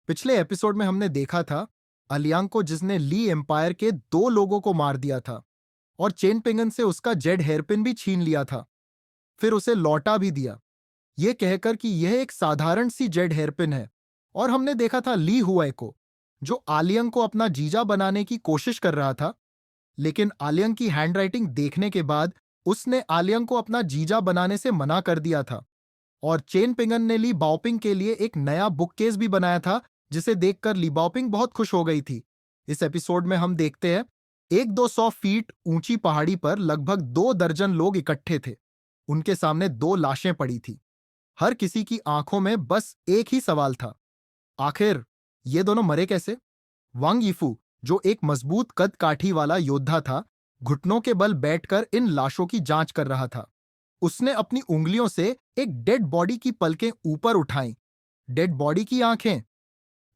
पिछले एपिसोड में हमने देखा था अलियांग को, जिसने ली एम्पायर के 2 लोगों को मार दिया था और चेन पिंगन से उसका जेड हेयरपिन भी छीन लिया था, फिर उसे लौटा भी दिया, यह कहकर कि यह एक साधारण सी जेड हेयरपिन है। और हमने देखा था ली हुआई को, जो आलियंग को अपना जीजा बनाने की कोशिश कर रहा था, लेकिन आलियंग की हैंडराइटिंग देखने के बाद उसने आलियंग को अपना जीजा बनाने से मना कर दिया था। और चेन पिंगन ने ली बाओपिंग के लिए एक नया बुक केस भी बनाया था, जिसे देखकर ली बाओपिंग बहुत खुश हो गई थी। इस एपिसोड में हम देखते हैं 100-200 फीट ऊंची पहाड़ी पर लगभग 2 दर्जन लोग इकट्ठे थे। उनके सामने 2 लाशें पड़ी थी। हर किसी की आंखों में बस एक ही सवाल था, आखिर ये दोनों मरे कैसे? वांग यीफू, जो एक मजबूत कद काठी वाला योद्धा था, घुटनों के बल बैठकर इन लाशों की जांच कर रहा था। उसने अपनी उंगलियों से एक डेड बॉडी की पलकें ऊपर उठाईं। डेड बॉडी की आंखें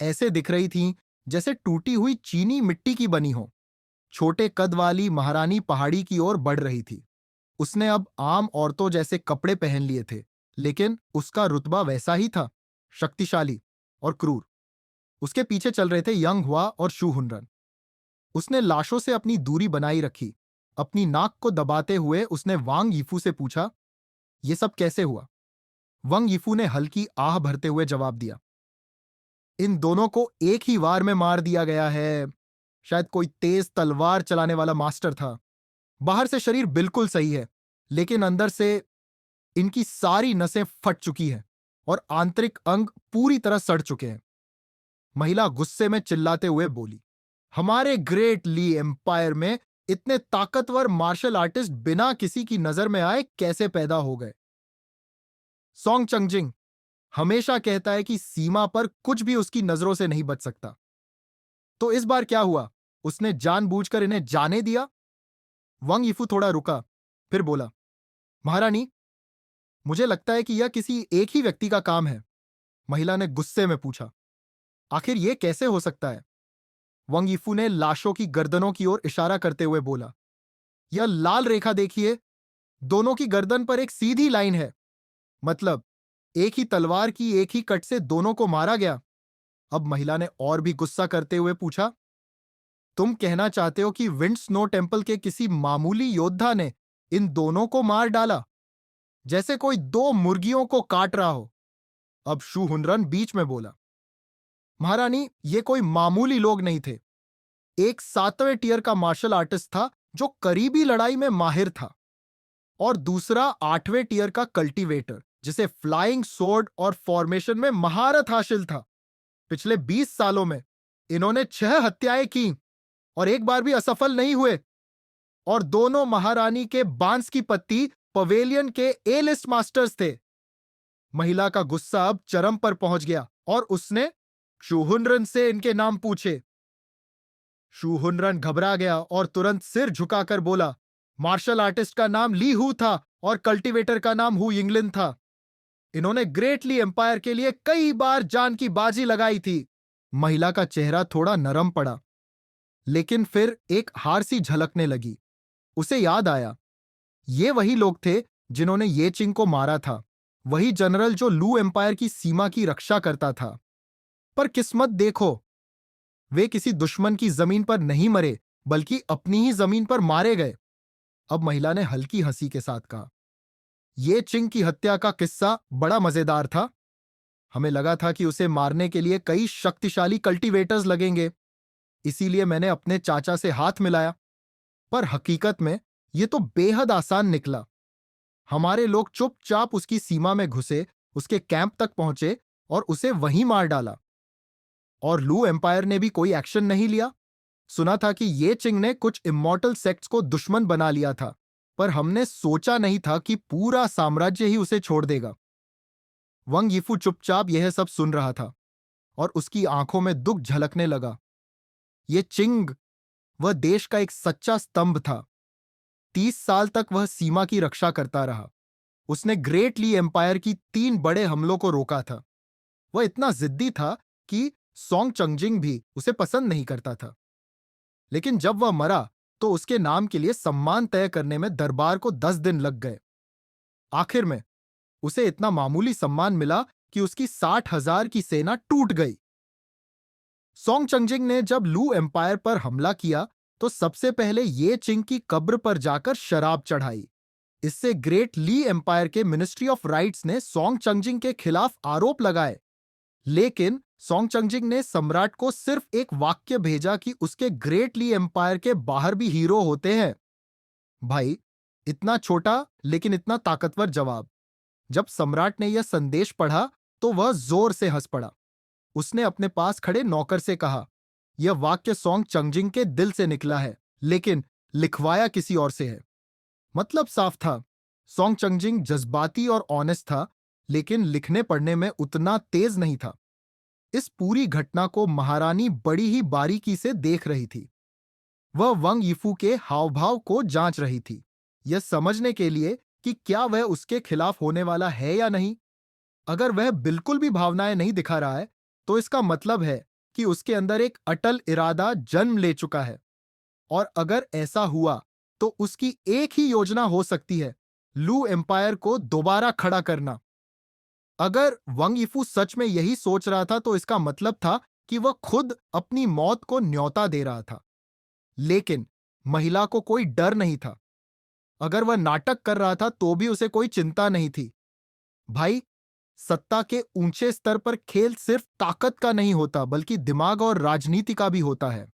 ऐसे दिख रही थीं जैसे टूटी हुई चीनी मिट्टी की बनी हो। छोटे कद वाली महारानी पहाड़ी की ओर बढ़ रही थी। उसने अब आम औरतों जैसे कपड़े पहन लिए थे, लेकिन उसका रुतबा वैसा ही था, शक्तिशाली और क्रूर। उसके पीछे चल रहे थे यंग हुआ और शू हुनरन। उसने लाशों से अपनी दूरी बनाई रखी। अपनी नाक को दबाते हुए उसने वांग यीफू से पूछा, यह सब कैसे हुआ? वंग यीफू ने हल्की आह भरते हुए जवाब दिया, इन दोनों को एक ही वार में मार दिया गया है। शायद कोई तेज तलवार चलाने वाला मास्टर था। बाहर से शरीर बिल्कुल सही है, लेकिन अंदर से इनकी सारी नसें फट चुकी हैं और आंतरिक अंग पूरी तरह सड़ चुके हैं। महिला गुस्से में चिल्लाते हुए बोली, हमारे ग्रेट ली एम्पायर में इतने ताकतवर मार्शल आर्टिस्ट बिना किसी की नजर में आए कैसे पैदा हो गए? सोंग चंगजिंग हमेशा कहता है कि सीमा पर कुछ भी उसकी नजरों से नहीं बच सकता। तो इस बार क्या हुआ? उसने जानबूझकर इन्हें जाने दिया? वंग यीफू थोड़ा रुका, फिर बोला, महारानी, मुझे लगता है कि यह किसी एक ही व्यक्ति का काम है। महिला ने गुस्से में पूछा, आखिर यह कैसे हो सकता है? वंग यीफू ने लाशों की गर्दनों की ओर इशारा करते हुए बोला, यह लाल रेखा देखिए, दोनों की गर्दन पर एक सीधी लाइन है। मतलब एक ही तलवार की एक ही कट से दोनों को मारा गया। अब महिला ने और भी गुस्सा करते हुए पूछा, तुम कहना चाहते हो कि विंड स्नो टेम्पल के किसी मामूली योद्धा ने इन दोनों को मार डाला, जैसे कोई 2 मुर्गियों को काट रहा हो? अब शू हुनरन बीच में बोला, महारानी, ये कोई मामूली लोग नहीं थे। एक 7वें टियर का मार्शल आर्टिस्ट था जो करीबी लड़ाई में माहिर था, और दूसरा 8वें टियर का कल्टीवेटर जिसे फ्लाइंग सोर्ड और फॉर्मेशन में महारत हासिल था। पिछले 20 सालों में इन्होंने 6 हत्याएं की और एक बार भी असफल नहीं हुए। और दोनों महारानी के बांस की पत्ती पवेलियन के ए लिस्ट मास्टर्स थे। महिला का गुस्सा अब चरम पर पहुंच गया और उसने शू हुनरन से इनके नाम पूछे। शू हुनरन घबरा गया और तुरंत सिर झुकाकर बोला, मार्शल आर्टिस्ट का नाम ली हु था और कल्टीवेटर का नाम हु यिंगलिन था। इन्होंने ग्रेट ली एम्पायर के लिए कई बार जान की बाजी लगाई थी। महिला का चेहरा थोड़ा नरम पड़ा, लेकिन फिर एक हार सी झलकने लगी। उसे याद आया, ये वही लोग थे जिन्होंने ये चिंग को मारा था, वही जनरल जो लू एम्पायर की सीमा की रक्षा करता था। पर किस्मत देखो, वे किसी दुश्मन की जमीन पर नहीं मरे, बल्कि अपनी ही जमीन पर मारे गए। अब महिला ने हल्की हंसी के साथ कहा, ये चिंग की हत्या का किस्सा बड़ा मजेदार था। हमें लगा था कि उसे मारने के लिए कई शक्तिशाली कल्टीवेटर्स लगेंगे, इसीलिए मैंने अपने चाचा से हाथ मिलाया। पर हकीकत में यह तो बेहद आसान निकला। हमारे लोग चुपचाप उसकी सीमा में घुसे, उसके कैंप तक पहुंचे और उसे वहीं मार डाला। और लू एम्पायर ने भी कोई एक्शन नहीं लिया। सुना था कि ये चिंग ने कुछ इमॉर्टल सेक्ट्स को दुश्मन बना लिया था, पर हमने सोचा नहीं था कि पूरा साम्राज्य ही उसे छोड़ देगा। वंग यीफू चुपचाप यह सब सुन रहा था और उसकी आंखों में दुख झलकने लगा। ये चिंग वह देश का एक सच्चा स्तंभ था। 30 साल तक वह सीमा की रक्षा करता रहा। उसने ग्रेट ली एम्पायर की 3 बड़े हमलों को रोका था। वह इतना जिद्दी था कि सोंग चंगजिंग भी उसे पसंद नहीं करता था। लेकिन जब वह मरा तो उसके नाम के लिए सम्मान तय करने में दरबार को 10 दिन लग गए। आखिर में उसे इतना मामूली सम्मान मिला कि उसकी 60,000 की सेना टूट गई। सोंग चंगजिंग ने जब लू एम्पायर पर हमला किया तो सबसे पहले ये चिंग की कब्र पर जाकर शराब चढ़ाई। इससे ग्रेट ली एम्पायर के मिनिस्ट्री ऑफ राइट्स ने सोंग चंगजिंग के खिलाफ आरोप लगाए। लेकिन सोंग चंगजिंग ने सम्राट को सिर्फ एक वाक्य भेजा कि उसके ग्रेट ली एम्पायर के बाहर भी हीरो होते हैं। भाई, इतना छोटा लेकिन इतना ताकतवर जवाब। जब सम्राट ने यह संदेश पढ़ा तो वह जोर से हंस पड़ा। उसने अपने पास खड़े नौकर से कहा, यह वाक्य सोंग चंगजिंग के दिल से निकला है, लेकिन लिखवाया किसी और से है। मतलब साफ था, सोंग चंगजिंग जज्बाती और ऑनेस्ट था, लेकिन लिखने पढ़ने में उतना तेज नहीं था। इस पूरी घटना को महारानी बड़ी ही बारीकी से देख रही थी। वह वंग यीफू के हाव भाव को जांच रही थी, यह समझने के लिए कि क्या वह उसके खिलाफ होने वाला है या नहीं। अगर वह बिल्कुल भी भावनाएं नहीं दिखा रहा है तो इसका मतलब है कि उसके अंदर एक अटल इरादा जन्म ले चुका है। और अगर ऐसा हुआ तो उसकी एक ही योजना हो सकती है, लू एम्पायर को दोबारा खड़ा करना। अगर वंग यीफू सच में यही सोच रहा था तो इसका मतलब था कि वह खुद अपनी मौत को न्योता दे रहा था। लेकिन महिला को कोई डर नहीं था। अगर वह नाटक कर रहा था तो भी उसे कोई चिंता नहीं थी। भाई, सत्ता के ऊंचे स्तर पर खेल सिर्फ ताकत का नहीं होता, बल्कि दिमाग और राजनीति का भी होता है।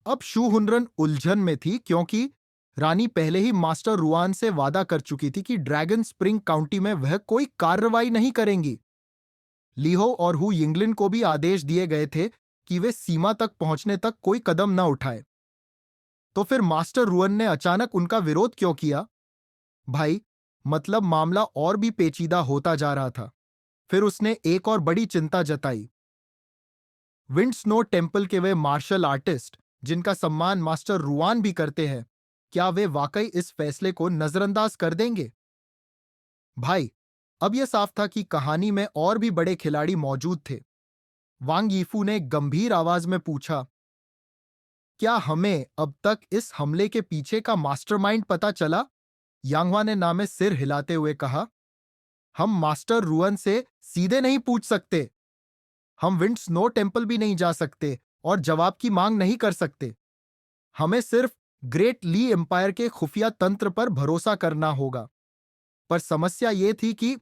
अब शू हुनरन उलझन में थी, क्योंकि रानी पहले ही मास्टर रुआन से वादा कर चुकी थी कि ड्रैगन स्प्रिंग काउंटी में वह कोई कार्रवाई नहीं करेंगी। लीहो और हु यिंगलिन को भी आदेश दिए गए थे कि वे सीमा तक पहुंचने तक कोई कदम न उठाए। तो फिर मास्टर रुअन ने अचानक उनका विरोध क्यों किया? भाई, मतलब मामला और भी पेचीदा होता जा रहा था। फिर उसने एक और बड़ी चिंता जताई। विंड स्नो टेम्पल के वे मार्शल आर्टिस्ट जिनका सम्मान मास्टर रुआन भी करते हैं, क्या वे वाकई इस फैसले को नजरअंदाज कर देंगे? भाई, अब यह साफ था कि कहानी में और भी बड़े खिलाड़ी मौजूद थे। वांग यीफू ने गंभीर आवाज में पूछा, क्या हमें अब तक इस हमले के पीछे का मास्टरमाइंड पता चला? यांगवा ने नामे सिर हिलाते हुए कहा, हम मास्टर रुअन से सीधे नहीं पूछ सकते। हम विंड स्नो टेम्पल भी नहीं जा सकते और जवाब की मांग नहीं कर सकते। हमें सिर्फ ग्रेट ली एम्पायर के खुफिया तंत्र पर भरोसा करना होगा। पर समस्या यह थी कि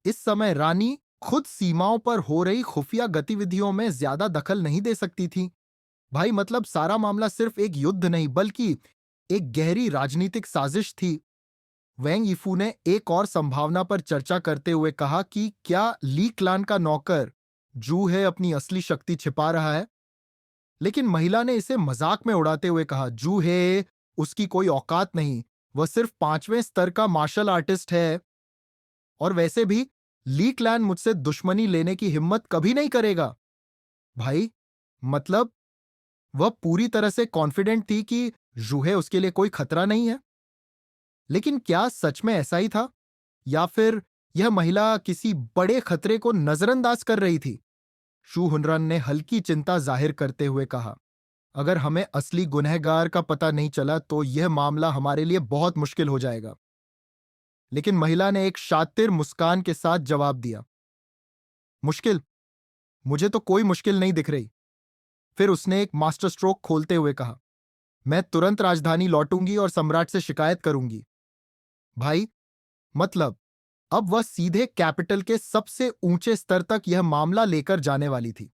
इस समय रानी खुद सीमाओं पर हो रही खुफिया गतिविधियों में ज्यादा दखल नहीं दे सकती थी। भाई, मतलब सारा मामला सिर्फ एक युद्ध नहीं बल्कि एक गहरी राजनीतिक साजिश थी। वैंग यीफू ने एक और संभावना पर चर्चा करते हुए कहा कि क्या ली क्लान का नौकर जू है अपनी असली शक्ति छिपा रहा है? लेकिन महिला ने इसे मजाक में उड़ाते हुए कहा, जू है, उसकी कोई औकात नहीं। वह सिर्फ 5वें स्तर का मार्शल आर्टिस्ट है। और वैसे भी ली क्लैन मुझसे दुश्मनी लेने की हिम्मत कभी नहीं करेगा। भाई, मतलब वह पूरी तरह से कॉन्फिडेंट थी कि जूहे उसके लिए कोई खतरा नहीं है। लेकिन क्या सच में ऐसा ही था, या फिर यह महिला किसी बड़े खतरे को नजरअंदाज कर रही थी? शू हुनरन ने हल्की चिंता जाहिर करते हुए कहा, अगर हमें असली गुनहगार का पता नहीं चला तो यह मामला हमारे लिए बहुत मुश्किल हो जाएगा। लेकिन महिला ने एक शातिर मुस्कान के साथ जवाब दिया, मुश्किल? मुझे तो कोई मुश्किल नहीं दिख रही। फिर उसने एक मास्टर स्ट्रोक खोलते हुए कहा, मैं तुरंत राजधानी लौटूंगी और सम्राट से शिकायत करूंगी। भाई, मतलब अब वह सीधे कैपिटल के सबसे ऊंचे स्तर तक यह मामला लेकर जाने वाली थी।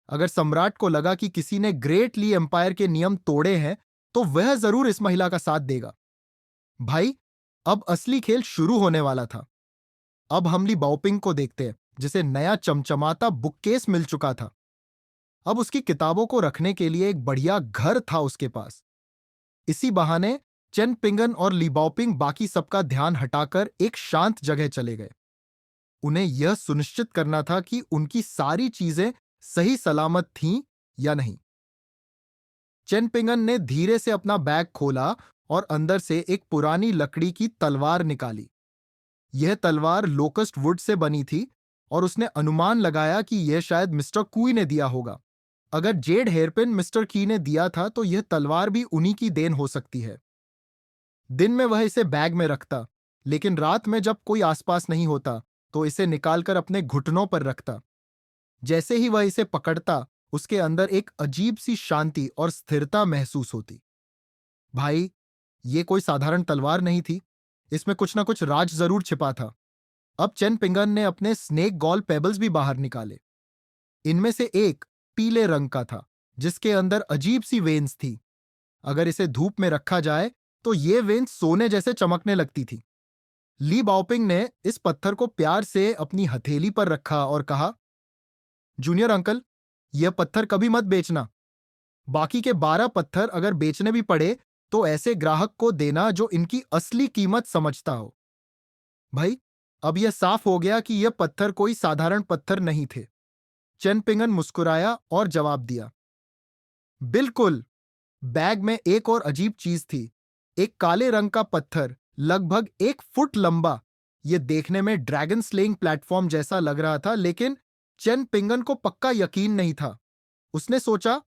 अगर सम्राट को लगा कि किसी ने ग्रेट ली एम्पायर के नियम तोड़े हैं तो वह जरूर इस महिला का साथ देगा। भाई, अब असली खेल शुरू होने वाला था। अब हम ली बाओपिंग को देखते हैं, जिसे नया चमचमाता बुककेस मिल चुका था। अब उसकी किताबों को रखने के लिए एक बढ़िया घर था उसके पास। इसी बहाने चेन पिंगन और ली बाओपिंग बाकी सबका ध्यान हटाकर एक शांत जगह चले गए। उन्हें यह सुनिश्चित करना था कि उनकी सारी चीजें सही सलामत थीं या नहीं। चेन पिंगन ने धीरे से अपना बैग खोला और अंदर से एक पुरानी लकड़ी की तलवार निकाली। यह तलवार लोकस्ट वुड से बनी थी और उसने अनुमान लगाया कि यह शायद मिस्टर कुई ने दिया होगा। अगर जेड हेयरपिन मिस्टर की ने दिया था तो यह तलवार भी उन्हीं की देन हो सकती है। दिन में वह इसे बैग में रखता, लेकिन रात में जब कोई आसपास नहीं होता तो इसे निकालकर अपने घुटनों पर रखता। जैसे ही वह इसे पकड़ता उसके अंदर एक अजीब सी शांति और स्थिरता महसूस होती। भाई, ये कोई साधारण तलवार नहीं थी, इसमें कुछ ना कुछ राज जरूर छिपा था। अब चेन पिंगन ने अपने स्नेक गॉल पेबल्स भी बाहर निकाले। इनमें से एक पीले रंग का था, जिसके अंदर अजीब सी वेन्स थी। अगर इसे धूप में रखा जाए तो ये वेन्स सोने जैसे चमकने लगती थी। ली बाओपिंग ने इस पत्थर को प्यार से अपनी हथेली पर रखा और कहा, जूनियर अंकल, यह पत्थर कभी मत बेचना। बाकी के 12 पत्थर अगर बेचने भी पड़े तो ऐसे ग्राहक को देना जो इनकी असली कीमत समझता हो। भाई, अब यह साफ हो गया कि यह पत्थर कोई साधारण पत्थर नहीं थे। चेन पिंगन मुस्कुराया और जवाब दिया, बिल्कुल। बैग में एक और अजीब चीज थी, एक काले रंग का पत्थर, लगभग 1 फुट लंबा। यह देखने में ड्रैगन स्लेइंग प्लेटफॉर्म जैसा लग रहा था, लेकिन चेन पिंगन को पक्का यकीन नहीं था। उसने सोचा,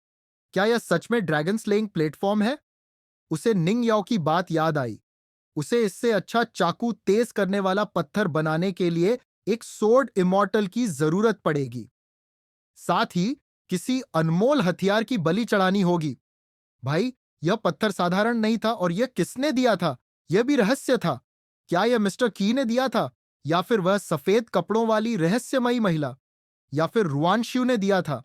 क्या यह सच में ड्रैगन स्लेइंग प्लेटफॉर्म है? उसे निंग याओ की बात याद आई। उसे इससे अच्छा चाकू तेज करने वाला पत्थर बनाने के लिए एक सोर्ड इमॉर्टल की जरूरत पड़ेगी। साथ ही किसी अनमोल हथियार की बलि चढ़ानी होगी। भाई, यह पत्थर साधारण नहीं था, और यह किसने दिया था यह भी रहस्य था। क्या यह मिस्टर की ने दिया था, या फिर वह सफेद कपड़ों वाली रहस्यमयी महिला, या फिर रुआनश्यू ने दिया था?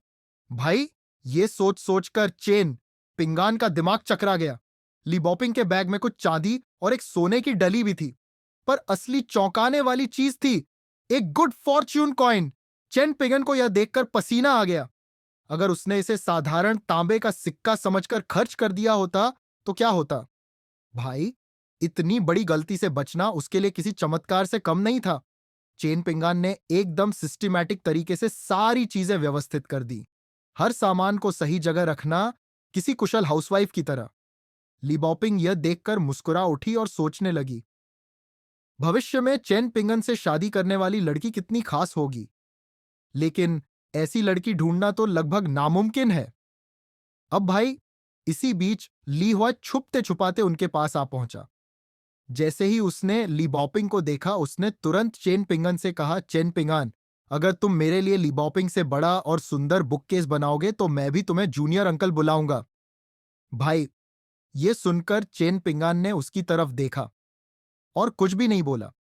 भाई, ये सोच सोचकर चेन पिंगान का दिमाग चकरा गया। लीबॉपिंग के बैग में कुछ चांदी और एक सोने की डली भी थी, पर असली चौंकाने वाली चीज थी एक गुड फॉर्च्यून कॉइन। चेन पिंगन को यह देखकर पसीना आ गया। अगर उसने इसे साधारण तांबे का सिक्का समझकर खर्च कर दिया होता तो क्या होता? भाई, इतनी बड़ी गलती से बचना उसके लिए किसी चमत्कार से कम नहीं था। चेन पिंगान ने एकदम सिस्टमैटिक तरीके से सारी चीजें व्यवस्थित कर दी, हर सामान को सही जगह रखना, किसी कुशल हाउसवाइफ की तरह। लीबॉपिंग यह देखकर मुस्कुरा उठी और सोचने लगी, भविष्य में चेन पिंगन से शादी करने वाली लड़की कितनी खास होगी। लेकिन ऐसी लड़की ढूंढना तो लगभग नामुमकिन है। अब भाई, इसी बीच ली हुआ छुपते छुपाते उनके पास आ पहुंचा। जैसे ही उसने लीबॉपिंग को देखा, उसने तुरंत चेन पिंगन से कहा, चेन पिंगान, अगर तुम मेरे लिए लीबॉपिंग से बड़ा और सुंदर बुककेस बनाओगे तो मैं भी तुम्हें जूनियर अंकल बुलाऊंगा। भाई, ये सुनकर चेन पिंगान ने उसकी तरफ देखा और कुछ भी नहीं बोला।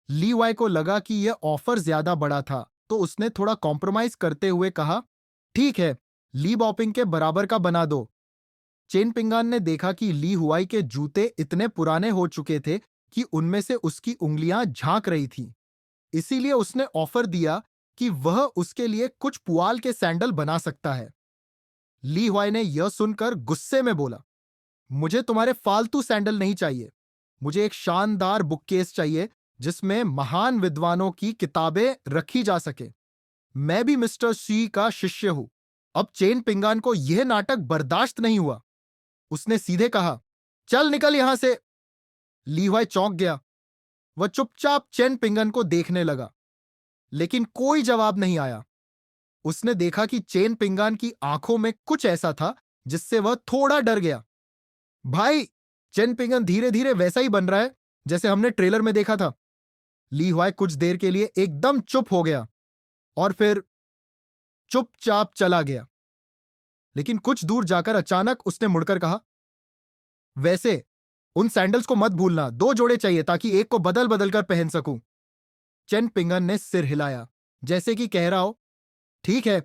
ली वाई को लगा कि यह ऑफर ज्यादा बड़ा था, तो उसने थोड़ा कॉम्प्रोमाइज करते हुए कहा, ठीक है, ली बॉपिंग के बराबर का बना दो। चेन पिंगान ने देखा कि ली हुआई के जूते इतने पुराने हो चुके थे कि उनमें से उसकी उंगलियां झांक रही थीं। इसीलिए उसने ऑफर दिया कि वह उसके लिए कुछ पुआल के सैंडल बना सकता है। ली हुआई ने यह सुनकर गुस्से में बोला, मुझे तुम्हारे फालतू सैंडल नहीं चाहिए। मुझे एक शानदार बुककेस चाहिए जिसमें महान विद्वानों की किताबें रखी जा सके। मैं भी मिस्टर सी का शिष्य हूं। अब चेन पिंगान को यह नाटक बर्दाश्त नहीं हुआ। उसने सीधे कहा, चल निकल यहां से। लीवाई चौंक गया। वह चुपचाप चेन पिंगन को देखने लगा, लेकिन कोई जवाब नहीं आया। उसने देखा कि चेन पिंगान की आंखों में कुछ ऐसा था जिससे वह थोड़ा डर गया। भाई, चेन पिंगन धीरे धीरे वैसा ही बन रहा है जैसे हमने ट्रेलर में देखा था। ली हुआई कुछ देर के लिए एकदम चुप हो गया और फिर चुपचाप चला गया। लेकिन कुछ दूर जाकर अचानक उसने मुड़कर कहा, वैसे उन सैंडल्स को मत भूलना, 2 जोड़े चाहिए ताकि एक को बदल बदल कर पहन सकूं। चेन पिंगन ने सिर हिलाया, जैसे कि कह रहा हो, ठीक है।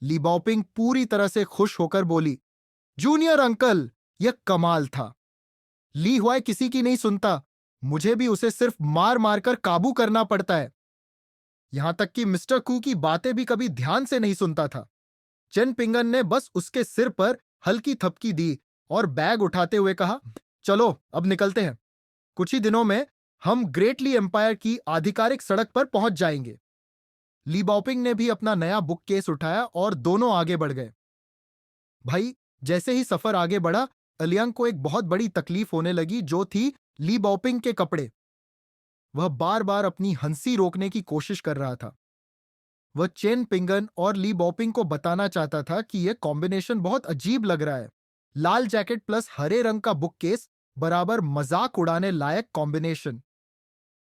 ली बाओपिंग पूरी तरह से खुश होकर बोली, जूनियर अंकल, यह कमाल था। ली हुआई किसी की नहीं सुनता, मुझे भी उसे सिर्फ मार मार कर काबू करना पड़ता है। यहां तक कि मिस्टर कू की बातें भी कभी ध्यान से नहीं सुनता था। चेन पिंगन ने बस उसके सिर पर हल्की थपकी दी और बैग उठाते हुए कहा, चलो अब निकलते हैं। कुछ ही दिनों में हम ग्रेटली एम्पायर की आधिकारिक सड़क पर पहुंच जाएंगे। ली बाओपिंग ने भी अपना नया बुक केस उठाया और दोनों आगे बढ़ गए। भाई, जैसे ही सफर आगे बढ़ा, अलियांग को एक बहुत बड़ी तकलीफ होने लगी, जो थी ली बाओपिंग के कपड़े। वह बार बार अपनी हंसी रोकने की कोशिश कर रहा था। वह चेन पिंगन और ली बॉपिंग को बताना चाहता था कि यह कॉम्बिनेशन बहुत अजीब लग रहा है। लाल जैकेट प्लस हरे रंग का बुक केस बराबर मजाक उड़ाने लायक कॉम्बिनेशन।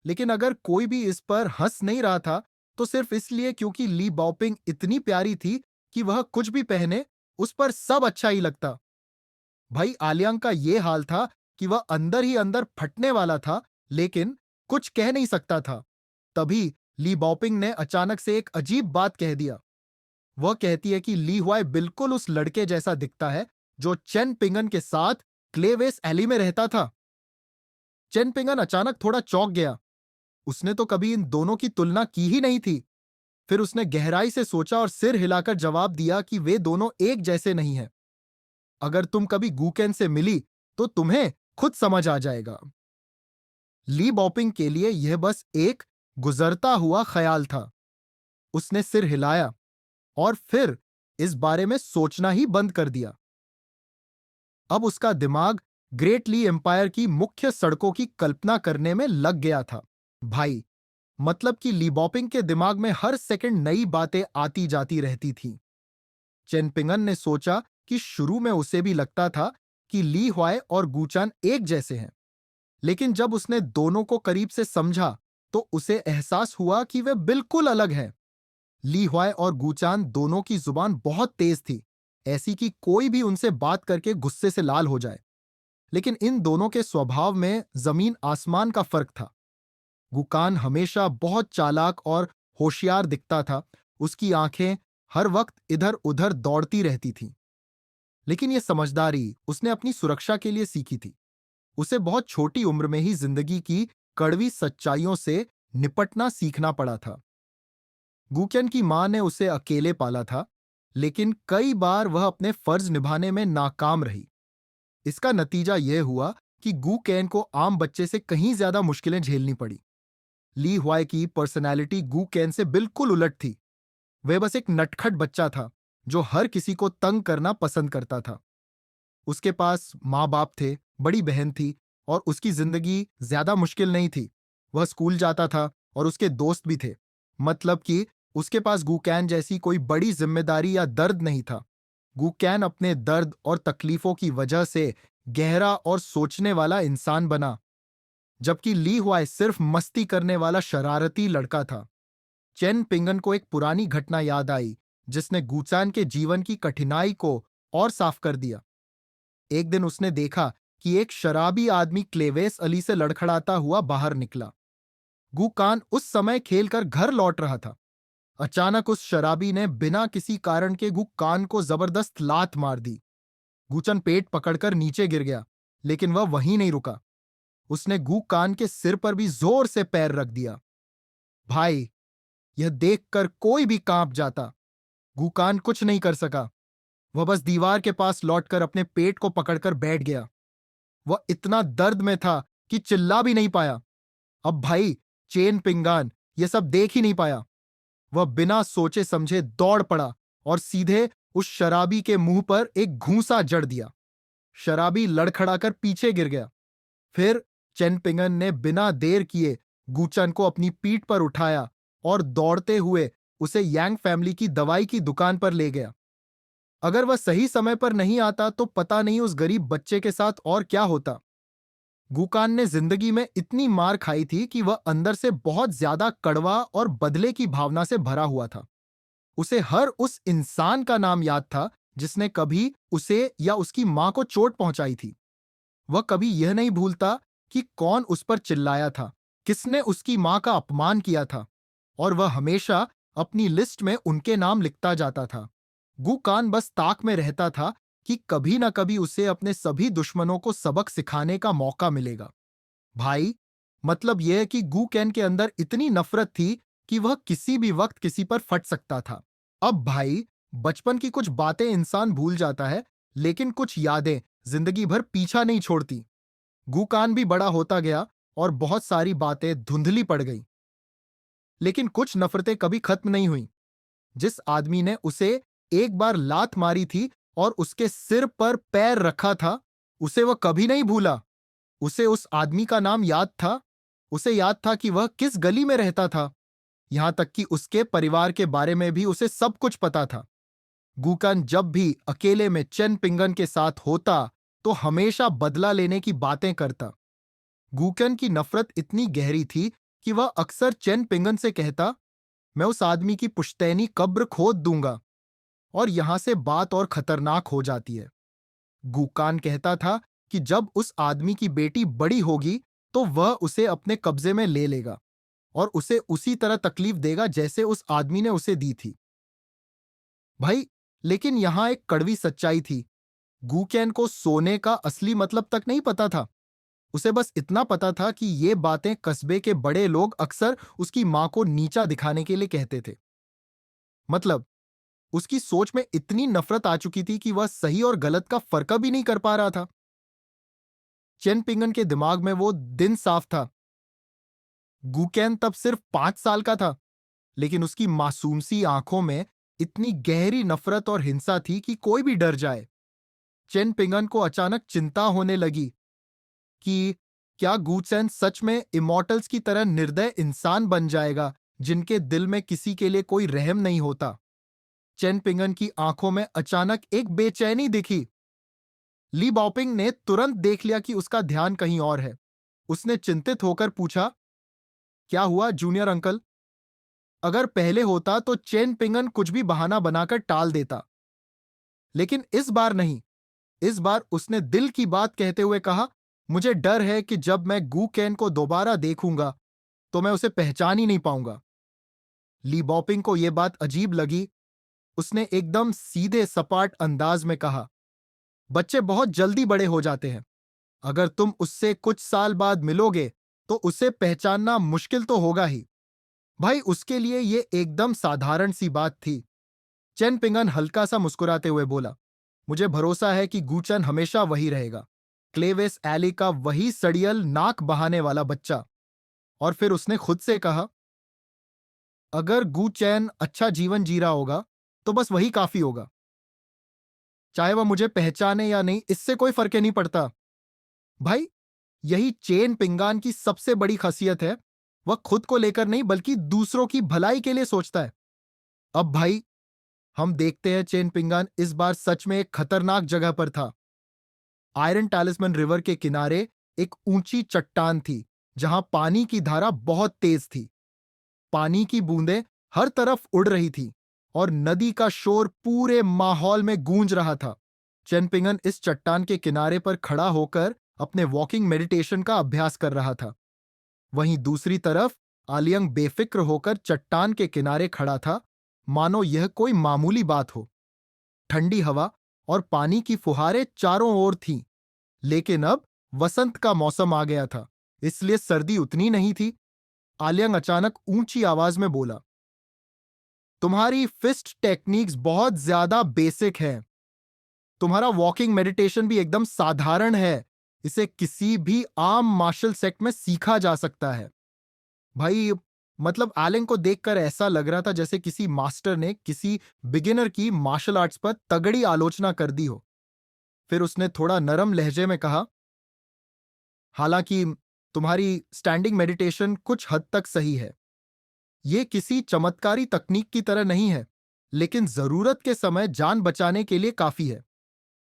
लेकिन अगर कोई भी इस पर हंस नहीं रहा था तो सिर्फ इसलिए क्योंकि ली बॉपिंग इतनी प्यारी थी कि वह कुछ भी पहने उस पर सब अच्छा ही लगता। भाई आलियांग का ये हाल था कि वह अंदर ही अंदर फटने वाला था, लेकिन कुछ कह नहीं सकता था। तभी ली बॉपिंग ने अचानक से एक अजीब बात कह दिया। वह कहती है कि ली हुआई बिल्कुल उस लड़के जैसा दिखता है जो चेन पिंगन के साथ क्लेवेस एली में रहता था। चेन पिंगन अचानक थोड़ा चौंक गया। उसने तो कभी इन दोनों की तुलना की ही नहीं थी। फिर उसने गहराई से सोचा और सिर हिलाकर जवाब दिया कि वे दोनों एक जैसे नहीं हैं। अगर तुम कभी गूकेन से मिली तो तुम्हें खुद समझ आ जाएगा। ली बॉपिंग के लिए यह बस एक गुजरता हुआ ख्याल था। उसने सिर हिलाया और फिर इस बारे में सोचना ही बंद कर दिया। अब उसका दिमाग ग्रेट ली एम्पायर की मुख्य सड़कों की कल्पना करने में लग गया था। भाई, मतलब कि ली बॉपिंग के दिमाग में हर सेकंड नई बातें आती जाती रहती थीं। चेन पिंगन ने सोचा कि शुरू में उसे भी लगता था कि ली हुआई और गूचान एक जैसे हैं, लेकिन जब उसने दोनों को करीब से समझा तो उसे एहसास हुआ कि वे बिल्कुल अलग हैं। ली हुआई और गूचान दोनों की जुबान बहुत तेज थी, ऐसी कि कोई भी उनसे बात करके गुस्से से लाल हो जाए। लेकिन इन दोनों के स्वभाव में जमीन आसमान का फर्क था। गुकान हमेशा बहुत चालाक और होशियार दिखता था। उसकी आंखें हर वक्त इधर उधर दौड़ती रहती थीं। लेकिन यह समझदारी उसने अपनी सुरक्षा के लिए सीखी थी। उसे बहुत छोटी उम्र में ही जिंदगी की कड़वी सच्चाइयों से निपटना सीखना पड़ा था। गूकेन की मां ने उसे अकेले पाला था, लेकिन कई बार वह अपने फर्ज निभाने में नाकाम रही। इसका नतीजा यह हुआ कि गूकेन को आम बच्चे से कहीं ज्यादा मुश्किलें झेलनी पड़ी। ली हुआई की पर्सनैलिटी गूकेन से बिल्कुल उलट थी। वह बस एक नटखट बच्चा था जो हर किसी को तंग करना पसंद करता था। उसके पास माँ बाप थे, बड़ी बहन थी और उसकी जिंदगी ज्यादा मुश्किल नहीं थी। वह स्कूल जाता था और उसके दोस्त भी थे। मतलब कि उसके पास गूकैन जैसी कोई बड़ी जिम्मेदारी या दर्द नहीं था। गूकैन अपने दर्द और तकलीफों की वजह से गहरा और सोचने वाला इंसान बना, जबकि ली हुआई सिर्फ मस्ती करने वाला शरारती लड़का था। चेन पिंगन को एक पुरानी घटना याद आई जिसने गूचान के जीवन की कठिनाई को और साफ कर दिया। एक दिन उसने देखा कि एक शराबी आदमी क्लेवेस अली से लड़खड़ाता हुआ बाहर निकला। गूकान उस समय खेलकर घर लौट रहा था। अचानक उस शराबी ने बिना किसी कारण के गूकान को जबरदस्त लात मार दी। गूचन पेट पकड़कर नीचे गिर गया, लेकिन वह वहीं नहीं रुका। उसने गूकान के सिर पर भी जोर से पैर रख दिया। भाई, यह देखकर कोई भी कांप जाता। गूकान कुछ नहीं कर सका। वह बस दीवार के पास लौटकर अपने पेट को पकड़कर बैठ गया। वह इतना दर्द में था कि चिल्ला भी नहीं पाया। अब भाई चेन पिंगान यह सब देख ही नहीं पाया। वह बिना सोचे समझे दौड़ पड़ा और सीधे उस शराबी के मुंह पर एक घूंसा जड़ दिया। शराबी लड़खड़ाकर पीछे गिर गया। फिर चेन पिंगन ने बिना देर किए गूचन को अपनी पीठ पर उठाया और दौड़ते हुए उसे यांग फैमिली की दवाई की दुकान पर ले गया। अगर वह सही समय पर नहीं आता तो पता नहीं उस गरीब बच्चे के साथ और क्या होता। गूकान ने जिंदगी में इतनी मार खाई थी कि वह अंदर से बहुत ज्यादा कड़वा और बदले की भावना से भरा हुआ था। उसे हर उस इंसान का नाम याद था जिसने कभी उसे या उसकी मां को चोट पहुंचाई थी। वह कभी यह नहीं भूलता कि कौन उस पर चिल्लाया था, किसने उसकी मां का अपमान किया था, और वह हमेशा अपनी लिस्ट में उनके नाम लिखता जाता था। गूकान बस ताक में रहता था कि कभी ना कभी उसे अपने सभी दुश्मनों को सबक सिखाने का मौका मिलेगा। भाई, मतलब यह है कि गूकैन के अंदर इतनी नफरत थी कि वह किसी भी वक्त किसी पर फट सकता था। अब भाई, बचपन की कुछ बातें इंसान भूल जाता है, लेकिन कुछ यादें जिंदगी भर पीछा नहीं छोड़ती। गूकान भी बड़ा होता गया और बहुत सारी बातें धुंधली पड़ गई, लेकिन कुछ नफरतें कभी खत्म नहीं हुई। जिस आदमी ने उसे एक बार लात मारी थी और उसके सिर पर पैर रखा था, उसे वह कभी नहीं भूला। उसे उस आदमी का नाम याद था। उसे याद था कि वह किस गली में रहता था। यहां तक कि उसके परिवार के बारे में भी उसे सब कुछ पता था। गूकन जब भी अकेले में चेन पिंगन के साथ होता तो हमेशा बदला लेने की बातें करता। गूकन की नफरत इतनी गहरी थी कि वह अक्सर चेन पिंगन से कहता, मैं उस आदमी की पुश्तैनी कब्र खोद दूंगा। और यहां से बात और खतरनाक हो जाती है। गूकान कहता था कि जब उस आदमी की बेटी बड़ी होगी तो वह उसे अपने कब्जे में ले लेगा और उसे उसी तरह तकलीफ देगा जैसे उस आदमी ने उसे दी थी। भाई, लेकिन यहां एक कड़वी सच्चाई थी। गूकैन को सोने का असली मतलब तक नहीं पता था। उसे बस इतना पता था कि ये बातें कस्बे के बड़े लोग अक्सर उसकी मां को नीचा दिखाने के लिए कहते थे। मतलब, उसकी सोच में इतनी नफरत आ चुकी थी कि वह सही और गलत का फर्क भी नहीं कर पा रहा था। चेन पिंगन के दिमाग में वो दिन साफ था। गूकैन तब सिर्फ 5 साल का था, लेकिन उसकी मासूम सी आंखों में इतनी गहरी नफरत और हिंसा थी कि कोई भी डर जाए। चेन पिंगन को अचानक चिंता होने लगी कि क्या गूचैन सच में इमॉर्टल्स की तरह निर्दय इंसान बन जाएगा जिनके दिल में किसी के लिए कोई रहम नहीं होता। चेन पिंगन की आंखों में अचानक एक बेचैनी दिखी। ली बाओपिंग ने तुरंत देख लिया कि उसका ध्यान कहीं और है। उसने चिंतित होकर पूछा, क्या हुआ जूनियर अंकल? अगर पहले होता तो चेन पिंगन कुछ भी बहाना बनाकर टाल देता, लेकिन इस बार नहीं। इस बार उसने दिल की बात कहते हुए कहा, मुझे डर है कि जब मैं गू कैन को दोबारा देखूंगा तो मैं उसे पहचान ही नहीं पाऊंगा। ली बॉपिंग को यह बात अजीब लगी। उसने एकदम सीधे सपाट अंदाज में कहा, बच्चे बहुत जल्दी बड़े हो जाते हैं। अगर तुम उससे कुछ साल बाद मिलोगे तो उसे पहचानना मुश्किल तो होगा ही। भाई, उसके लिए यह एकदम साधारण सी बात थी। चेन पिंगन हल्का सा मुस्कुराते हुए बोला, मुझे भरोसा है कि गूचन हमेशा वही रहेगा, क्लेवेस एली का वही सड़ियल नाक बहाने वाला बच्चा। और फिर उसने खुद से कहा, अगर गू चैन अच्छा जीवन जी रहा होगा तो बस वही काफी होगा। चाहे वह मुझे पहचाने या नहीं, इससे कोई फर्क नहीं पड़ता। भाई, यही चेन पिंगान की सबसे बड़ी खासियत है। वह खुद को लेकर नहीं बल्कि दूसरों की भलाई के लिए सोचता है। अब भाई, हम देखते हैं चेन पिंगान इस बार सच में एक खतरनाक जगह पर था। आयरन टैलिस्मन रिवर के किनारे एक ऊंची चट्टान थी जहां पानी की धारा बहुत तेज थी। पानी की बूंदें हर तरफ उड़ रही थी और नदी का शोर पूरे माहौल में गूंज रहा था। चेनपिंगन इस चट्टान के किनारे पर खड़ा होकर अपने वॉकिंग मेडिटेशन का अभ्यास कर रहा था। वहीं दूसरी तरफ आलियंग बेफिक्र होकर चट्टान के किनारे खड़ा था, मानो यह कोई मामूली बात हो। ठंडी हवा और पानी की फुहारें चारों ओर थीं, लेकिन अब वसंत का मौसम आ गया था, इसलिए सर्दी उतनी नहीं थी। आलियंग अचानक ऊंची आवाज में बोला, तुम्हारी फिस्ट टेक्निक्स बहुत ज्यादा बेसिक हैं। तुम्हारा वॉकिंग मेडिटेशन भी एकदम साधारण है। इसे किसी भी आम मार्शल सेक्ट में सीखा जा सकता है। भाई, मतलब एलेन को देखकर ऐसा लग रहा था जैसे किसी मास्टर ने किसी बिगिनर की मार्शल आर्ट्स पर तगड़ी आलोचना कर दी हो। फिर उसने थोड़ा नरम लहजे में कहा, हालांकि तुम्हारी स्टैंडिंग मेडिटेशन कुछ हद तक सही है। यह किसी चमत्कारी तकनीक की तरह नहीं है, लेकिन जरूरत के समय जान बचाने के लिए काफी है।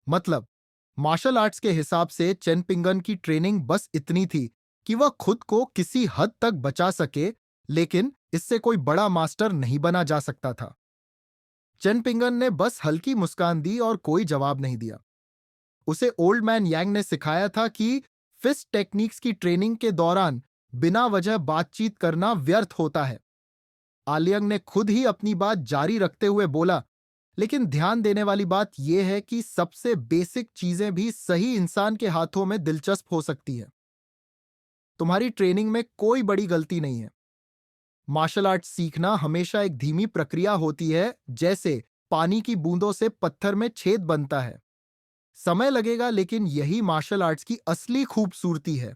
मतलब, मार्शल आर्ट्स के हिसाब से चेन पिंगन की ट्रेनिंग बस इतनी थी कि वह खुद को किसी हद तक बचा सके, लेकिन इससे कोई बड़ा मास्टर नहीं बना जा सकता था। चेन पिंगन ने बस हल्की मुस्कान दी और कोई जवाब नहीं दिया। उसे ओल्ड मैन यांग ने सिखाया था कि फिस्ट टेक्निक्स की ट्रेनिंग के दौरान बिना वजह बातचीत करना व्यर्थ होता है। आलियंग ने खुद ही अपनी बात जारी रखते हुए बोला, लेकिन ध्यान देने वाली बात यह है कि सबसे बेसिक चीजें भी सही इंसान के हाथों में दिलचस्प हो सकती है। तुम्हारी ट्रेनिंग में कोई बड़ी गलती नहीं है। मार्शल आर्ट सीखना हमेशा एक धीमी प्रक्रिया होती है, जैसे पानी की बूंदों से पत्थर में छेद बनता है। समय लगेगा, लेकिन यही मार्शल आर्ट्स की असली खूबसूरती है।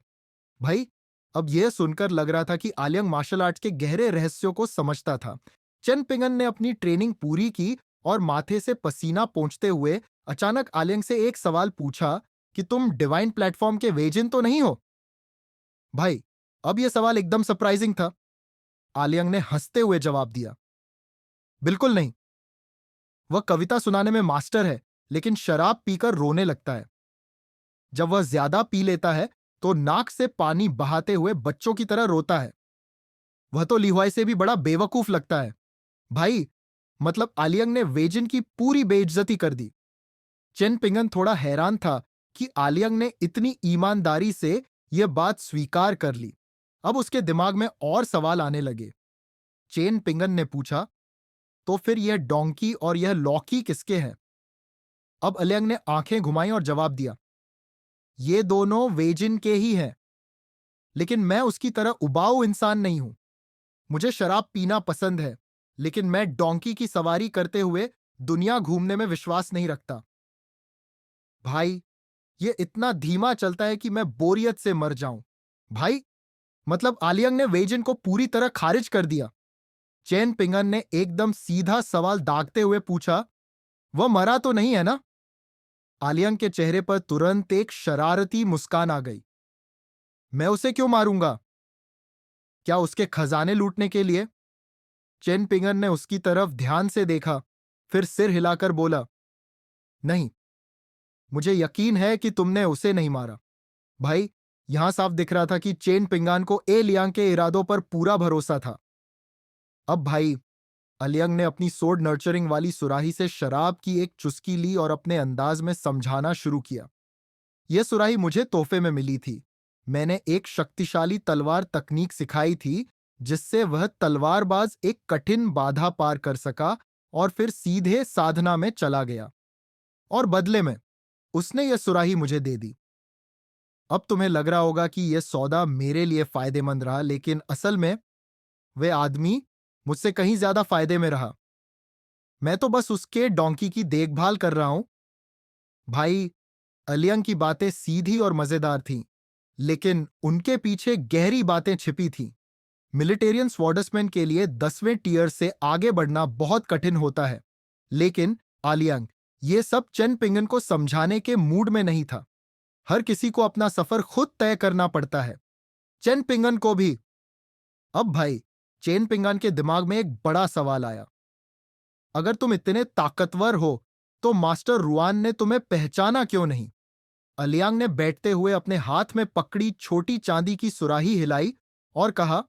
भाई, अब यह सुनकर लग रहा था कि आलियंग मार्शल आर्ट्स के गहरे रहस्यों को समझता था। चेन पिंगन ने अपनी ट्रेनिंग पूरी की और माथे से पसीना पोंछते हुए अचानक आलियंग से एक सवाल पूछा कि तुम डिवाइन प्लेटफॉर्म के वेजिन तो नहीं हो? भाई, अब यह सवाल एकदम सरप्राइजिंग था। आलियंग ने हंसते हुए जवाब दिया, बिल्कुल नहीं। वह कविता सुनाने में मास्टर है, लेकिन शराब पीकर रोने लगता है। जब वह ज्यादा पी लेता है तो नाक से पानी बहाते हुए बच्चों की तरह रोता है। वह तो लिहुआई से भी बड़ा बेवकूफ लगता है। भाई, मतलब आलियंग ने वेजिन की पूरी बेइज्जती कर दी। चेन पिंगन थोड़ा हैरान था कि आलियंग ने इतनी ईमानदारी से यह बात स्वीकार कर ली। अब उसके दिमाग में और सवाल आने लगे। चेन पिंगन ने पूछा, तो फिर यह डोंकी और यह लॉकी किसके हैं? अब अलियंग ने आंखें घुमाई और जवाब दिया, ये दोनों वेजिन के ही हैं। लेकिन मैं उसकी तरह उबाऊ इंसान नहीं हूं। मुझे शराब पीना पसंद है, लेकिन मैं डोंकी की सवारी करते हुए दुनिया घूमने में विश्वास नहीं रखता। भाई, ये इतना धीमा चलता है कि मैं बोरियत से मर जाऊं। भाई, मतलब आलियंग ने वेजिन को पूरी तरह खारिज कर दिया। चेन पिंगन ने एकदम सीधा सवाल दागते हुए पूछा, वह मरा तो नहीं है ना? आलियंग के चेहरे पर तुरंत एक शरारती मुस्कान आ गई। मैं उसे क्यों मारूंगा? क्या उसके खजाने लूटने के लिए? चेन पिंगन ने उसकी तरफ ध्यान से देखा, फिर सिर हिलाकर बोला, नहीं, मुझे यकीन है कि तुमने उसे नहीं मारा। भाई, यहां साफ दिख रहा था कि चेन पिंगान को ए लियांग के इरादों पर पूरा भरोसा था। अब भाई, अलियंग ने अपनी सोड नर्चरिंग वाली सुराही से शराब की एक चुस्की ली और अपने अंदाज में समझाना शुरू किया। यह सुराही मुझे तोहफे में मिली थी। मैंने एक शक्तिशाली तलवार तकनीक सिखाई थी, जिससे वह तलवारबाज एक कठिन बाधा पार कर सका और फिर सीधे साधना में चला गया। और बदले में उसने यह सुराही मुझे दे दी। अब तुम्हें लग रहा होगा कि यह सौदा मेरे लिए फायदेमंद रहा, लेकिन असल में वह आदमी मुझसे कहीं ज्यादा फायदे में रहा। मैं तो बस उसके डोंकी की देखभाल कर रहा हूं। भाई, अलियंग की बातें सीधी और मजेदार थीं, लेकिन उनके पीछे गहरी बातें छिपी थीं। मिलिटेरियन स्वॉर्डसमैन के लिए 10वें टियर से आगे बढ़ना बहुत कठिन होता है, लेकिन आलियंग ये सब चेन पिंगन को समझाने के मूड में नहीं था। हर किसी को अपना सफर खुद तय करना पड़ता है, चेन पिंगन को भी। अब भाई, चेन पिंगन के दिमाग में एक बड़ा सवाल आया। अगर तुम इतने ताकतवर हो तो मास्टर रुआन ने तुम्हें पहचाना क्यों नहीं? अलियांग ने बैठते हुए अपने हाथ में पकड़ी छोटी चांदी की सुराही हिलाई और कहा,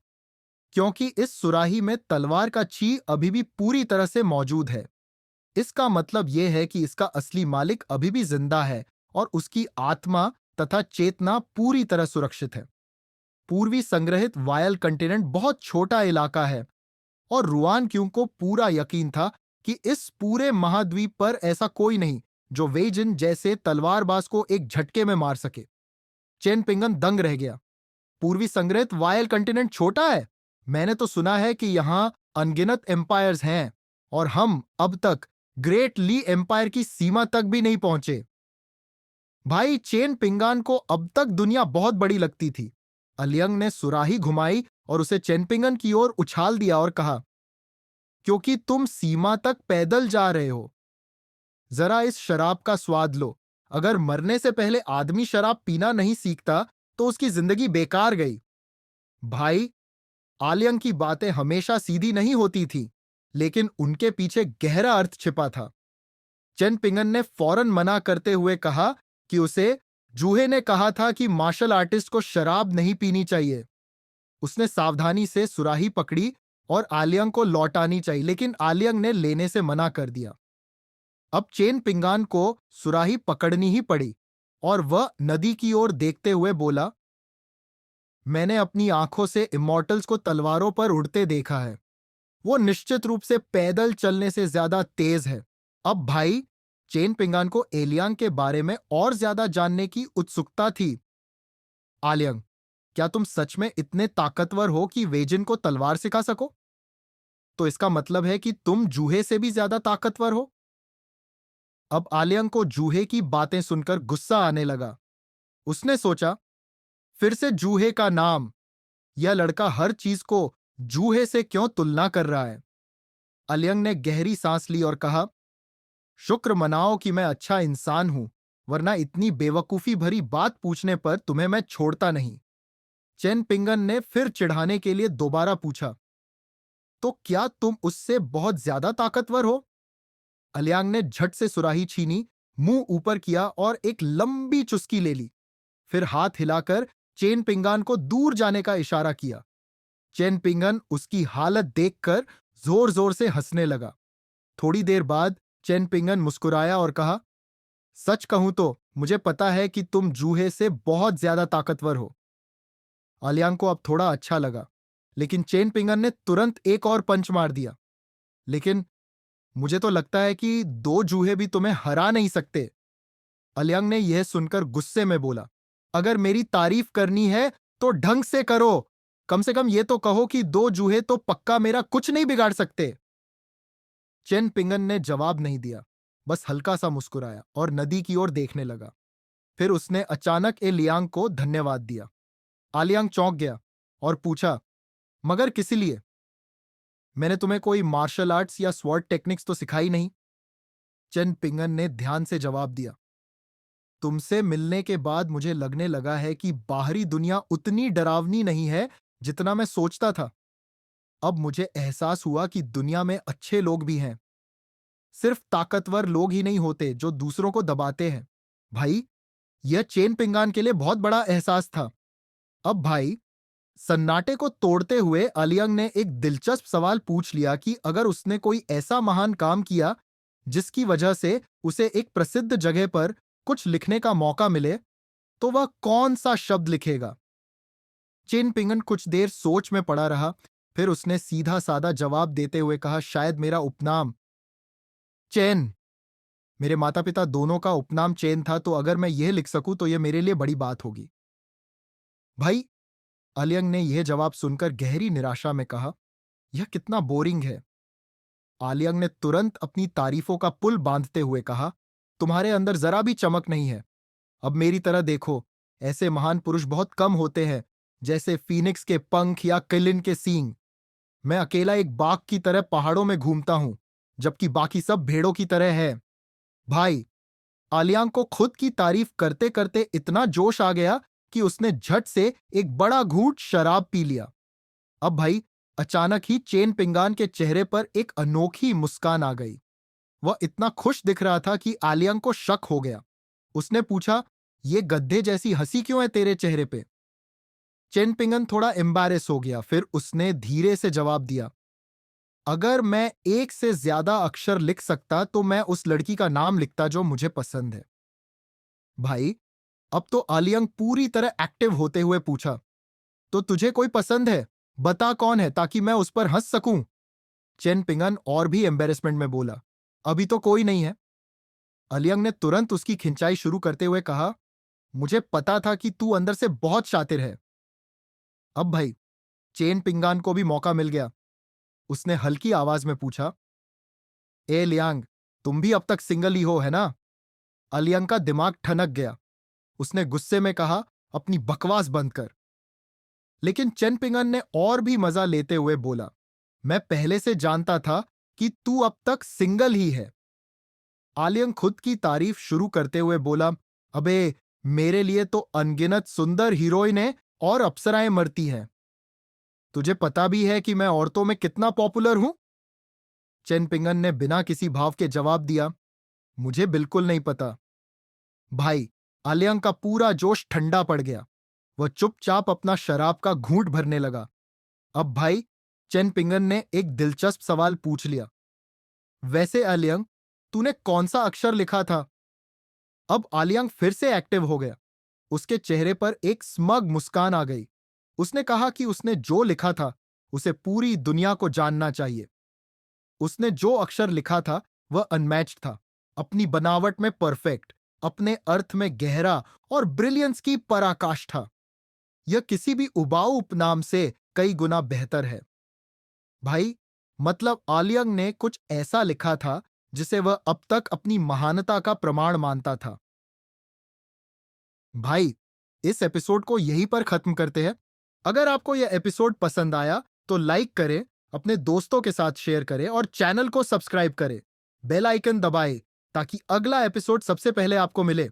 क्योंकि इस सुराही में तलवार का ची अभी भी पूरी तरह से मौजूद है। इसका मतलब यह है कि इसका असली मालिक अभी भी जिंदा है और उसकी आत्मा तथा चेतना पूरी तरह सुरक्षित है। पूर्वी संग्रहित वायल कंटिनेंट बहुत छोटा इलाका है और रुआन क्यों को पूरा यकीन था कि इस पूरे महाद्वीप पर ऐसा कोई नहीं जो वेजिन जैसे तलवारबाज को एक झटके में मार सके। चेन पिंगन दंग रह गया। पूर्वी संग्रहित वायल कंटिनेंट छोटा है? मैंने तो सुना है कि यहां अनगिनत एम्पायर्स हैं और हम अब तक ग्रेट ली एम्पायर की सीमा तक भी नहीं पहुंचे। भाई, चेन पिंगान को अब तक दुनिया बहुत बड़ी लगती थी। अलियंग ने सुराही घुमाई और उसे चेनपिंगन की ओर उछाल दिया और कहा, क्योंकि तुम सीमा तक पैदल जा रहे हो। जरा इस शराब का स्वाद लो। अगर मरने से पहले आदमी शराब पीना नहीं सीखता तो उसकी जिंदगी बेकार गई। भाई, आलियंग की बातें हमेशा सीधी नहीं होती थी, लेकिन उनके पीछे गहरा अर्थ छिपा था। चेन पिंगन ने फौरन मना करते हुए कहा कि उसे जूहे ने कहा था कि मार्शल आर्टिस्ट को शराब नहीं पीनी चाहिए। उसने सावधानी से सुराही पकड़ी और आलियंग को लौटानी चाहिए, लेकिन आलियंग ने लेने से मना कर दिया। अब चेन पिंगान को सुराही पकड़नी ही पड़ी और वह नदी की ओर देखते हुए बोला, मैंने अपनी आंखों से इमॉर्टल्स को तलवारों पर उड़ते देखा है। वो निश्चित रूप से पैदल चलने से ज्यादा तेज है। अब भाई, चेन पिंगान को एलियांग के बारे में और ज्यादा जानने की उत्सुकता थी। आलियंग, क्या तुम सच में इतने ताकतवर हो कि वेजिन को तलवार सिखा सको? तो इसका मतलब है कि तुम जूहे से भी ज्यादा ताकतवर हो? अब आलियंग को जूहे की बातें सुनकर गुस्सा आने लगा। उसने सोचा, फिर से जूहे का नाम। यह लड़का हर चीज को जूहे से क्यों तुलना कर रहा है? आलियंग ने गहरी सांस ली और कहा, शुक्र मनाओ कि मैं अच्छा इंसान हूं, वरना इतनी बेवकूफी भरी बात पूछने पर तुम्हें मैं छोड़ता नहीं। चेन पिंगन ने फिर चिढ़ाने के लिए दोबारा पूछा, तो क्या तुम उससे बहुत ज्यादा ताकतवर हो? अलियांग ने झट से सुराही छीनी, मुंह ऊपर किया और एक लंबी चुस्की ले ली। फिर हाथ हिलाकर चेन पिंगान को दूर जाने का इशारा किया। चेन पिंगन उसकी हालत देखकर जोर जोर से हंसने लगा। थोड़ी देर बाद चेन पिंगन मुस्कुराया और कहा, सच कहूं तो मुझे पता है कि तुम जूहे से बहुत ज्यादा ताकतवर हो। आलियांग को अब थोड़ा अच्छा लगा, लेकिन चेन पिंगन ने तुरंत एक और पंच मार दिया। लेकिन मुझे तो लगता है कि दो जूहे भी तुम्हें हरा नहीं सकते। अलियांग ने यह सुनकर गुस्से में बोला, अगर मेरी तारीफ करनी है तो ढंग से करो। कम से कम ये तो कहो कि दो जूहे तो पक्का मेरा कुछ नहीं बिगाड़ सकते। चेन पिंगन ने जवाब नहीं दिया, बस हल्का सा मुस्कुराया और नदी की ओर देखने लगा। फिर उसने अचानक ए लियांग को धन्यवाद दिया। आलियांग चौंक गया और पूछा, मगर किस लिए? मैंने तुम्हें कोई मार्शल आर्ट्स या स्वॉर्ड टेक्निक्स तो सिखाई नहीं। चेन पिंगन ने ध्यान से जवाब दिया, तुमसे मिलने के बाद मुझे लगने लगा है कि बाहरी दुनिया उतनी डरावनी नहीं है जितना मैं सोचता था। अब मुझे एहसास हुआ कि दुनिया में अच्छे लोग भी हैं। सिर्फ ताकतवर लोग ही नहीं होते जो दूसरों को दबाते हैं। भाई, यह चेन पिंगान के लिए बहुत बड़ा एहसास था। अब भाई, सन्नाटे को तोड़ते हुए अलियंग ने एक दिलचस्प सवाल पूछ लिया कि अगर उसने कोई ऐसा महान काम किया जिसकी वजह से उसे एक प्रसिद्ध जगह पर कुछ लिखने का मौका मिले, तो वह कौन सा शब्द लिखेगा? चेन पिंगन कुछ देर सोच में पड़ा रहा, फिर उसने सीधा साधा जवाब देते हुए कहा, शायद मेरा उपनाम चेन। मेरे माता पिता दोनों का उपनाम चेन था, तो अगर मैं यह लिख सकूं तो यह मेरे लिए बड़ी बात होगी। भाई, अलियंग ने यह जवाब सुनकर गहरी निराशा में कहा, यह कितना बोरिंग है। आलियंग ने तुरंत अपनी तारीफों का पुल बांधते हुए कहा, तुम्हारे अंदर जरा भी चमक नहीं है। अब मेरी तरह देखो, ऐसे महान पुरुष बहुत कम होते हैं, जैसे फीनिक्स के पंख या किलिन के सींग। मैं अकेला एक बाघ की तरह पहाड़ों में घूमता हूं, जबकि बाकी सब भेड़ों की तरह है। भाई, आलियांग को खुद की तारीफ करते करते इतना जोश आ गया कि उसने झट से एक बड़ा घूंट शराब पी लिया। अब भाई, अचानक ही चेन पिंगान के चेहरे पर एक अनोखी मुस्कान आ गई। वह इतना खुश दिख रहा था कि आलियांग को शक हो गया। उसने पूछा, ये गधे जैसी हंसी क्यों है तेरे चेहरे पे? चेन पिंगन थोड़ा एम्बैरेस हो गया, फिर उसने धीरे से जवाब दिया, अगर मैं एक से ज्यादा अक्षर लिख सकता तो मैं उस लड़की का नाम लिखता जो मुझे पसंद है। भाई, अब तो आलियांग पूरी तरह एक्टिव होते हुए पूछा, तो तुझे कोई पसंद है? बता कौन है, ताकि मैं उस पर हंस सकूं। चेन पिंगन और भी एम्बेरसमेंट में बोला, अभी तो कोई नहीं है। अलियांग ने तुरंत उसकी खिंचाई शुरू करते हुए कहा, मुझे पता था कि तू अंदर से बहुत शातिर है। अब भाई, चेन पिंगान को भी मौका मिल गया। उसने हल्की आवाज में पूछा, ए लियांग, तुम भी अब तक सिंगल ही हो, है ना? अलियांग का दिमाग ठनक गया। उसने गुस्से में कहा, अपनी बकवास बंद कर। लेकिन चेन पिंगन ने और भी मजा लेते हुए बोला, मैं पहले से जानता था कि तू अब तक सिंगल ही है। आलियांग खुद की तारीफ शुरू करते हुए बोला, अबे, मेरे लिए तो अनगिनत सुंदर हीरोइनें और अप्सराएं मरती हैं। तुझे पता भी है कि मैं औरतों में कितना पॉपुलर हूं? चेन पिंगन ने बिना किसी भाव के जवाब दिया, मुझे बिल्कुल नहीं पता। भाई, आलियांग का पूरा जोश ठंडा पड़ गया। वह चुपचाप अपना शराब का घूंट भरने लगा। अब भाई, चेन पिंगन ने एक दिलचस्प सवाल पूछ लिया, वैसे आलियांग, तूने कौन सा अक्षर लिखा था? अब आलियांग फिर से एक्टिव हो गया। उसके चेहरे पर एक स्मग मुस्कान आ गई। उसने कहा कि उसने जो लिखा था उसे पूरी दुनिया को जानना चाहिए। उसने जो अक्षर लिखा था वह अनमैच्ड था, अपनी बनावट में परफेक्ट, अपने अर्थ में गहरा और ब्रिलियंस की पराकाष्ठा। यह किसी भी उबाऊ उपनाम से कई गुना बेहतर है। भाई, मतलब आलियांग ने कुछ ऐसा लिखा था जिसे वह अब तक अपनी महानता का प्रमाण मानता था। भाई, इस एपिसोड को यहीं पर खत्म करते हैं। अगर आपको यह एपिसोड पसंद आया तो लाइक करें, अपने दोस्तों के साथ शेयर करें और चैनल को सब्सक्राइब करें। बेल आइकन दबाएं ताकि अगला एपिसोड सबसे पहले आपको मिले।